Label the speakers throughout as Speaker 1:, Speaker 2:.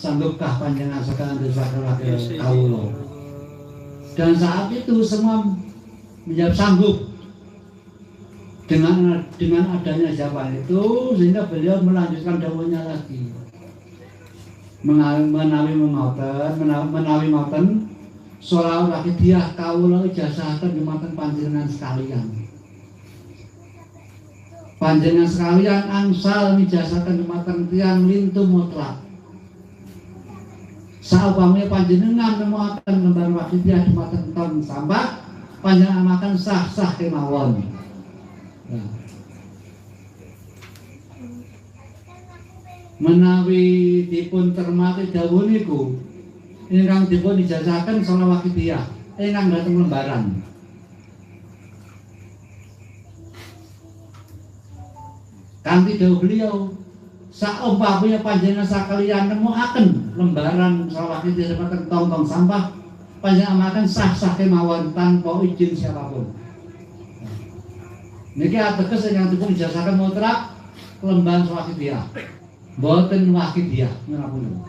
Speaker 1: sanggupkah panjenengan sekarang diserahkan lagi kawula. Dan saat itu semua menjawab sanggup dengan adanya jawaban itu, sehingga beliau melanjutkan dawuhnya lagi. Menawi mauten sholawat wakidiyah kawula ijazahaken dumateng panjenengan sekalian. Panjenengan sekalian angsal mijazahaken dumateng tiyang lintu mutlak. Saupamanya panjenengan nemuaken lembar wakidiyah dumateng tong sampah, panjenengan makan sah-sah kemawon. Nah. Menawi dipun termati dawuh niku ingkang dipun ijazahaken sholawat wakidiyah ingkang dateng lembaran. Kanthi dawuh beliau, saumpamanya panjenengan sakalian nemuaken lembaran sholawat wakidiyah dumateng tong-tong sampah, panjenengan makan sah-sah kemawon tanpa izin siapapun. Niki ateges ingkang dipun ijazahaken mutlak lembaran sholawat wakidiyah. Mboten wakidiyah, menapun.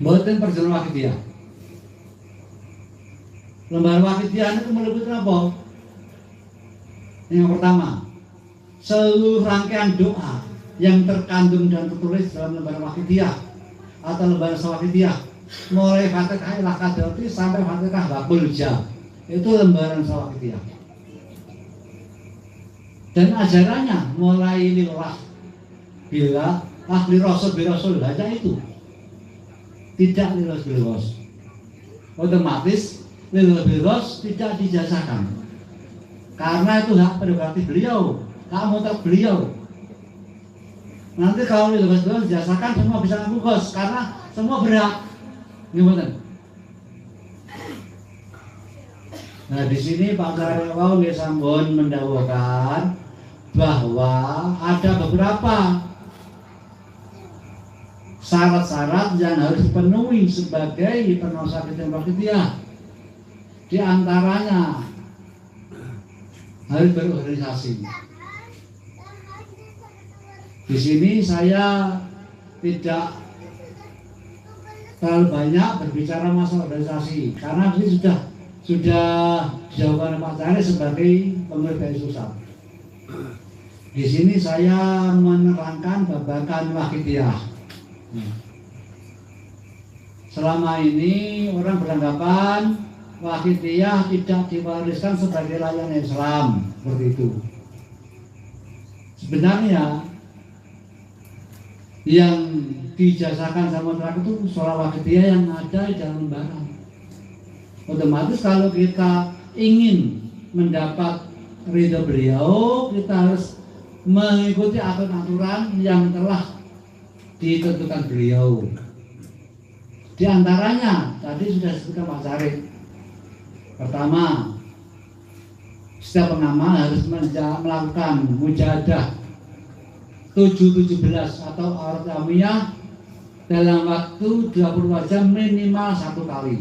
Speaker 1: Mboten perjalanan wakidiyah. Lembar wakidiyah itu meliputi apa? Yang pertama, seluruh rangkaian doa yang terkandung dan tertulis dalam lembar wakidiyah atau lembar wakidiyah, mulai Fatihah ila Qadrati sampai Fatihah Babul Ja, itu lembaran wakidiyah. Dan ajarannya mulai lillah bila ahli rasul hanya itu, tidak liros otomatis liros tidak dijazahkan karena itu hak prerogatif beliau, hak mutlak beliau. Nanti kalau liros dijazahkan semua bisa ngaku kos karena semua berhak. Gimana? Nah di sini Pak Karyawan Sambon mendawuhkan bahwa ada beberapa syarat-syarat yang harus dipenuhi sebagai penerus wakidiyah. Di antaranya harus berorganisasi. Di sini saya tidak terlalu banyak berbicara masalah organisasi karena ini sudah dijawabkan Pak Cahri sebagai pengurus susah. Di sini saya menerangkan babakan wakidiyah. Selama ini orang beranggapan wakidiyah tidak diwariskan sebagai layanan Islam, seperti itu. Sebenarnya yang dijazahkan sama masyarakat itu sholawat wakidiyah yang ada di dalam lembaran. Otomatis kalau kita ingin mendapat ridho beliau, kita harus mengikuti aturan-aturan yang telah ditentukan beliau. Di antaranya tadi sudah disebutkan Pak Syarif. Pertama, setiap pengamal harus melakukan mujahadah 7-17 atau aurat yamiyah dalam waktu 24 jam minimal 1 kali.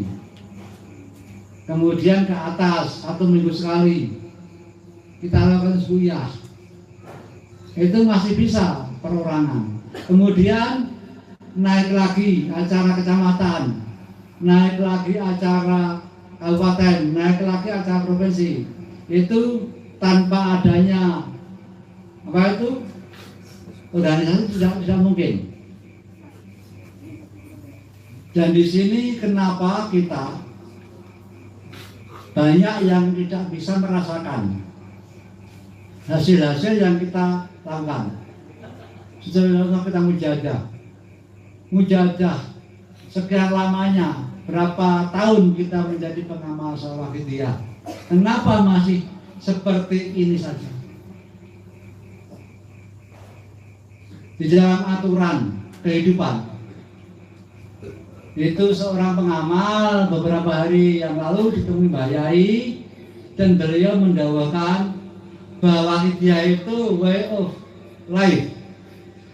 Speaker 1: Kemudian ke atas 1 minggu sekali kita lakukan suyah. Itu masih bisa perorangan. Kemudian naik lagi acara kecamatan, naik lagi acara kabupaten, naik lagi acara provinsi. Itu tanpa adanya apa itu organisasi tidak mungkin. Dan di sini kenapa kita banyak yang tidak bisa merasakan hasil-hasil yang kita lakukan. Setelah kita mujahadah sekian lamanya, berapa tahun kita menjadi pengamal sholawat wakidiyah, kenapa masih seperti ini saja? Di dalam aturan kehidupan itu seorang pengamal beberapa hari yang lalu ditemui Mbah Yai dan beliau mendawahkan bahwa wakidiyah itu way of life.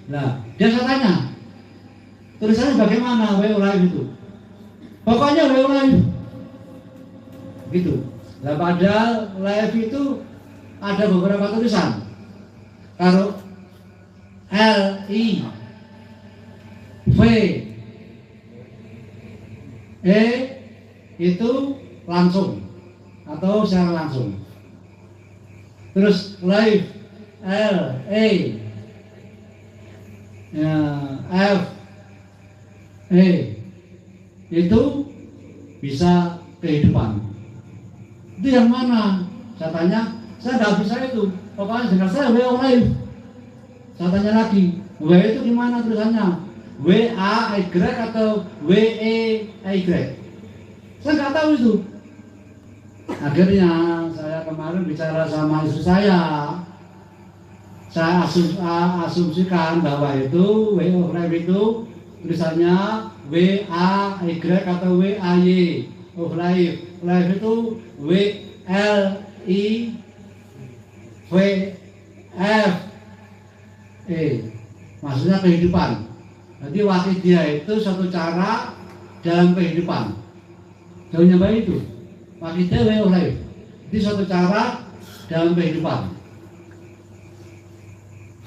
Speaker 1: Nah, dia saya tanya, tulisannya bagaimana way of life itu? Pokoknya way of life gitu. Nah, padahal life itu ada beberapa tulisan. Kalau L I V E itu langsung atau secara langsung. Terus live, L, E, ya, F, E itu bisa kehidupan. Itu yang mana? Saya tanya, saya nggak bisa itu. Pokoknya dengar saya W of life. Saya tanya lagi, W itu gimana tulisannya? W A Y atau W E Y? Saya nggak tahu itu. Akhirnya saya kemarin bicara sama istri saya asumsikan bahwa itu W of life itu tulisannya W A Y atau W A Y of life. Life itu W L I V F E, maksudnya kehidupan. Jadi wakidia itu suatu cara dalam kehidupan. Jauhnya baik itu. Wakidia way of life. Itu suatu cara dalam kehidupan.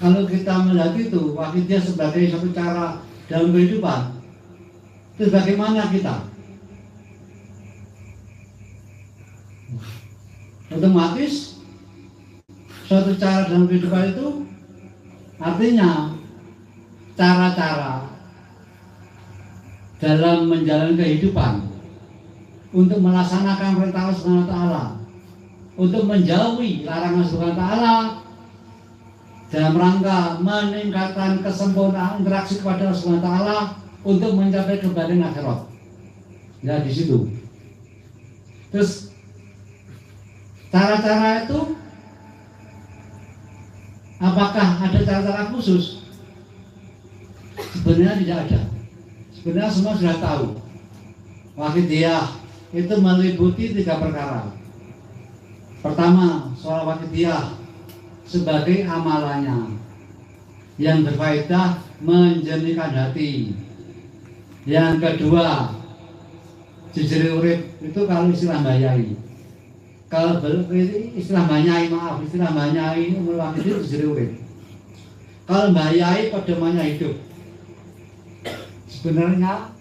Speaker 1: Kalau kita melihat itu, wakidia sebagai suatu cara dalam kehidupan, itu bagaimana kita? Otomatis suatu cara dalam kehidupan itu artinya cara-cara dalam menjalani kehidupan untuk melaksanakan perintah Allah Subhanahu wa taala, untuk menjauhi larangan Subhanahu wa taala dalam rangka meningkatkan kesempurnaan interaksi kepada Allah Subhanahu wa taala untuk mencapai kebahagiaan akhirat. Ya di situ. Terus cara-cara itu apakah ada cara-cara khusus? Sebenarnya tidak ada. Sebenarnya semua sudah tahu. Wakidiyah itu meliputi 3 perkara. Pertama, soal wakidiyah sebagai amalannya yang berfaedah menjernihkan hati. Yang kedua, jejeri urip itu kalau istilah Mbah kalau istilah Mbah Nyai mewakili jejeri urip. Kalau Mbah Yai pedomannya hidup. Sebenarnya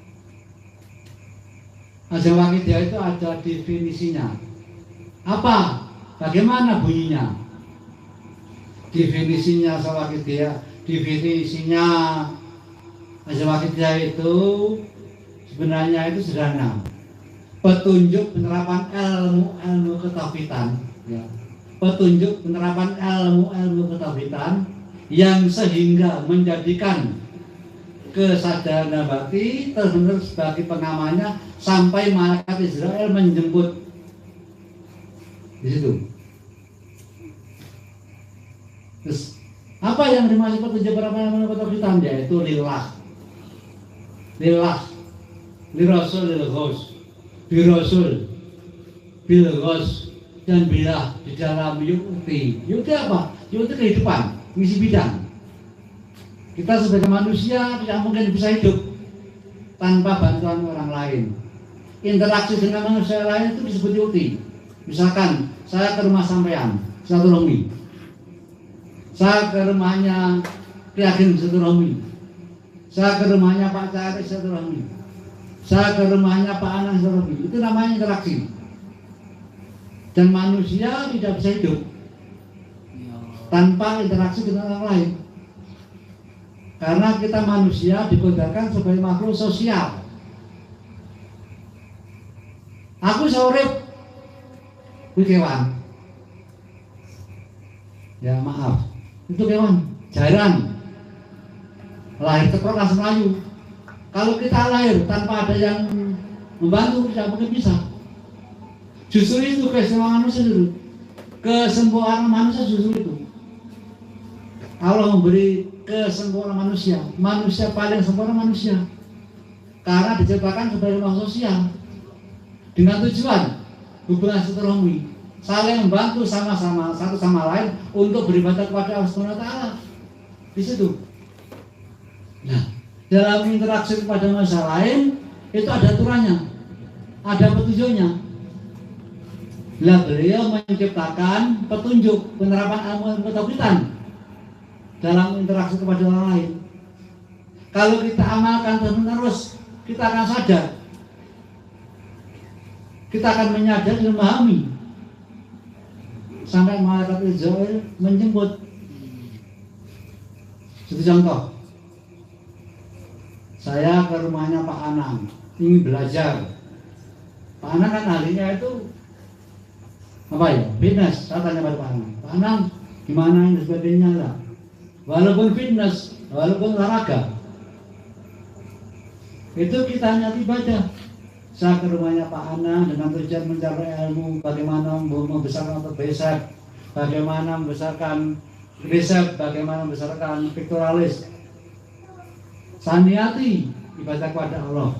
Speaker 1: azan wakidiyah itu ada definisinya. Apa? Bagaimana bunyinya? Definisinya azan wakidiyah, definisinya azan wakidiyah itu sebenarnya itu sederhana. Petunjuk penerapan ilmu ketauhidan, ya. Petunjuk penerapan ilmu ketauhidan yang sehingga menjadikan kesadaran nabati terus sebagai pengamannya sampai malaikat Israel menjemput di situ. Terus apa yang dimaksud petunjuk penerapan ilmu ketauhidan? Yaitu lillah, lirasul, lilghos, birasul, bilghos, dan bilah di dalam yukti. Yukti apa? Yukti kehidupan, misi bidang. Kita sebagai manusia tidak mungkin bisa hidup tanpa bantuan orang lain. Interaksi dengan manusia lain itu disebut yukti. Misalkan saya ke rumah sampean, silaturahmi. Saya ke rumahnya Ki Ageng, silaturahmi. Saya ke rumahnya Pak Cahri, silaturahmi. Saya ke rumahnya Pak Anang, silaturahmi. Itu namanya interaksi. Dan manusia tidak bisa hidup tanpa interaksi dengan orang lain. Karena kita manusia dikodarkan sebagai makhluk sosial. Aku seurip kuwi kewan. Ya maaf, itu kewan, jarang. Lahir cekrok langsung layu. Kalau kita lahir tanpa ada yang membantu, tidak mungkin bisa. Justru itu keistimewaan manusia itu. Kesempurnaan manusia justru itu. Allah memberi kesempurnaan manusia. Manusia paling sempurna manusia. Karena diciptakan sebagai makhluk sosial. Dengan tujuan hubungan silaturahmi, saling membantu sama-sama satu sama lain untuk beribadah kepada Allah Subhanahu wa taala. Di situ. Nah, dalam interaksi kepada manusia lain itu ada aturannya. Ada petunjuknya. Lah beliau menciptakan petunjuk penerapan ilmu ketauhidan dalam interaksi kepada orang lain. Kalau kita amalkan terus, kita akan sadar kita akan menyadari dan memahami sampai malaikat Israel menjemput. Satu contoh, saya ke rumahnya Pak Anang ingin belajar. Pak Anang kan ahlinya itu apa ya, fitness. Saya tanya pada Pak Anang, Pak Anang gimana ini sebagainya lah. Walaupun fitness, walaupun olahraga, itu kita hanya ibadah. Saya ke rumahnya Pak Anang dengan tujuan mencari ilmu bagaimana membesarkan otot bicep, bagaimana membesarkan riset, bagaimana membesarkan pectoralis. Saya niati ibadah kepada Allah.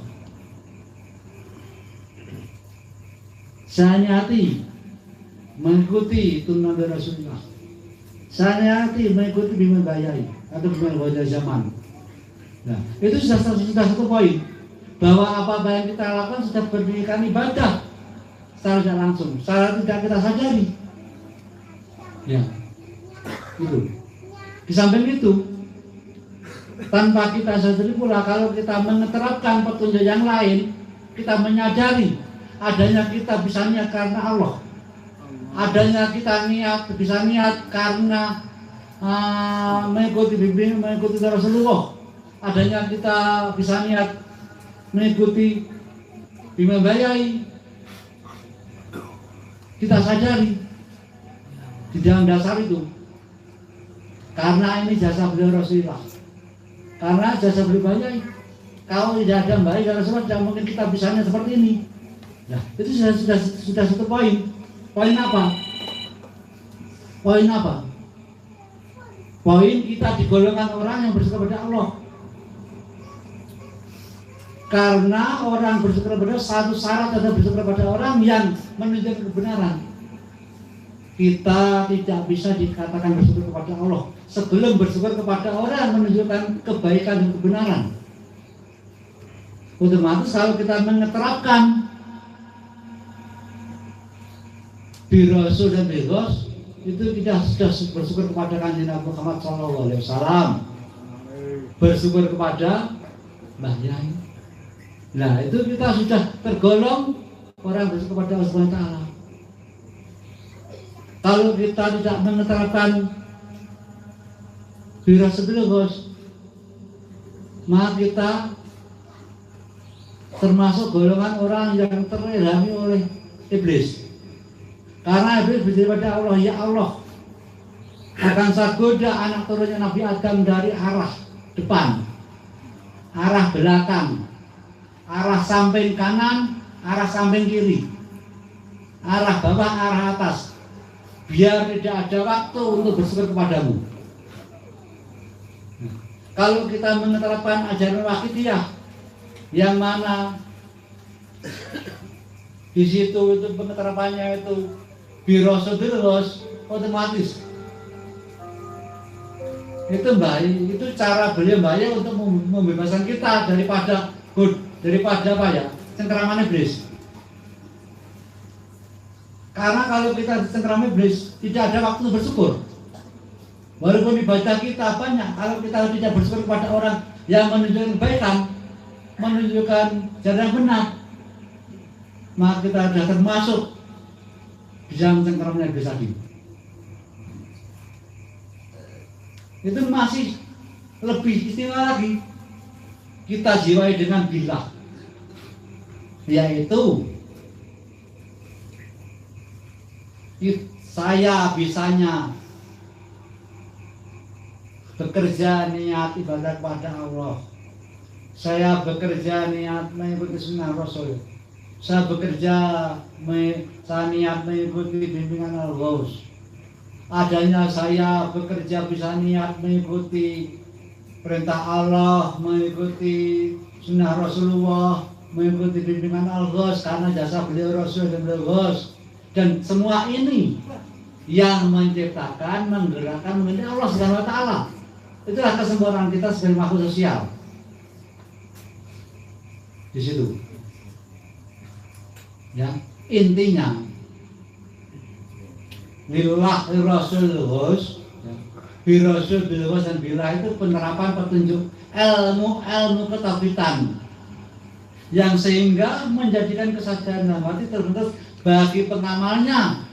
Speaker 1: Saya niati mengikuti tuntunan Rasulullah. Saya niati mengikuti bimbingan bayai atau bimbingan wajah zaman. Nah, itu sudah satu poin, bahwa apa yang kita lakukan sudah berdirikan ibadah secara tidak langsung, secara tidak kita sadari. Ya, itu. Di samping itu, tanpa kita sadari pula, kalau kita menerapkan petunjuk yang lain, kita menyadari adanya kita bisa niat karena Allah, adanya kita bisa niat karena mengikuti bimbingan, mengikuti Rasulullah, adanya kita bisa niat mengikuti bimbingan bayai, kita sadari di dalam dasar itu, karena ini jasa beliau Rasulullah, karena jasa beliau bayai. Kalau tidak ada bayai dan Rasulullah, tidak mungkin kita bisanya seperti ini. Nah, itu sudah satu poin. Poin apa? Poin apa? Poin kita digolongkan orang yang bersyukur kepada Allah. Karena orang bersyukur kepada Allah, satu syarat adalah bersyukur kepada orang yang menunjukkan kebenaran. Kita tidak bisa dikatakan bersyukur kepada Allah sebelum bersyukur kepada orang yang menunjukkan kebaikan dan kebenaran. Otomatis kalau kita menerapkan Birasul dan Biros, itu kita sudah bersyukur kepada Kanjeng Nabi Muhammad SAW, bersyukur kepada Mbah Yai. Nah, itu kita sudah tergolong orang bersyukur kepada Allah SWT. Kalau kita tidak menerapkan Birasul Biros, maka kita termasuk golongan orang yang terilhami oleh iblis. Karena iblis berkata pada Allah, ya Allah, akan saya goda anak turunnya Nabi Adam dari arah depan, arah belakang, arah samping kanan, arah samping kiri, arah bawah, arah atas, biar tidak ada waktu untuk bersyukur kepadamu. Kalau kita menerapkan ajaran Waqidiyah, yang mana di situ itu penerapannya itu Birasul, otomatis itu baik, itu cara beliau bayar untuk membebaskan kita daripada apa ya, cengkeraman iblis. Karena kalau kita cengkeraman iblis, tidak ada waktu bersyukur. Walaupun ibadah kita banyak, kalau kita tidak bersyukur kepada orang yang menunjukkan kebaikan, menunjukkan jalan yang benar, maka kita sudah termasuk di dalam cengkeraman iblis tadi. Itu masih lebih istimewa lagi, kita jiwai dengan billah, yaitu saya bisanya bekerja niat ibadah kepada Allah, saya bekerja niat mengikuti sunnah Rasul, saya bekerja saya niat mengikuti bimbingan Al-Ghaus, adanya saya bekerja bisa niat mengikuti perintah Allah, mengikuti sunnah Rasulullah, mengikuti bimbingan Al-Ghaus karena jasa beliau Rasul dan beliau Ghaus. Dan semua ini yang menciptakan, menggerakkan, mengenai Allah Subhanahu wa Ta'ala. Itulah kesempurnaan kita sebagai makhluk sosial. Di situ. Ya, intinya lillah Rasul Ghaus, Birasul bil Ghaus dan billah itu penerapan petunjuk ilmu ketauhidan yang sehingga menjadikan kesadaran dalam hati terbentuk bagi pengamalnya